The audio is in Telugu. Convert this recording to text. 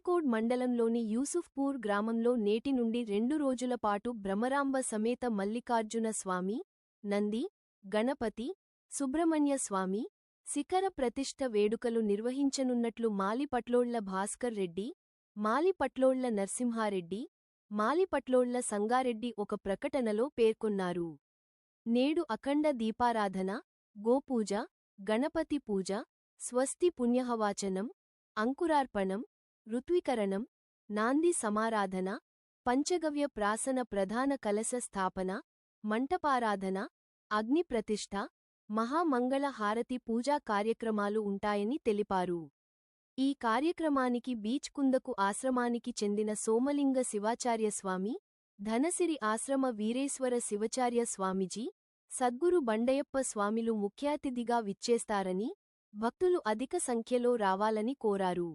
చింతకోడ్ మండలంలోని యూసుఫ్పూర్ గ్రామంలో నేటి నుండి 2 రోజుల పాటు భ్రమరాంబ సమేత మల్లికార్జున స్వామి, నంది, గణపతి, సుబ్రహ్మణ్య స్వామి, శిఖర ప్రతిష్ఠ వేడుకలు నిర్వహించనున్నట్లు మాలిపట్లోళ్ల భాస్కర్ రెడ్డి, మాలిపట్లోళ్ల నరసింహారెడ్డి, మాలిపట్లోళ్ల సంగారెడ్డి ఒక ప్రకటనలో పేర్కొన్నారు. నేడు అఖండ దీపారాధన, గోపూజ, గణపతి పూజ, స్వస్తి పుణ్యహవాచనం, అంకురార్పణం, ఋత్వీకరణం, నాంది సమారాధన, పంచగవ్య ప్రాసన ప్రధాన కలశ స్థాపన, మంటపారాధన, అగ్ని ప్రతిష్ఠ, మహామంగళ హారతి పూజా కార్యక్రమాలు ఉంటాయని తెలిపారు. ఈ కార్యక్రమానికి బీచ్ కుందకు ఆశ్రమానికి చెందిన సోమలింగ శివాచార్య స్వామి, ధనసిరి ఆశ్రమ వీరేశ్వర శివచార్య స్వామిజీ, సద్గురు బండయప్ప స్వామిలు ముఖ్యాతిథిగా విచ్చేస్తారని, భక్తులు అధిక సంఖ్యలో రావాలని కోరారు.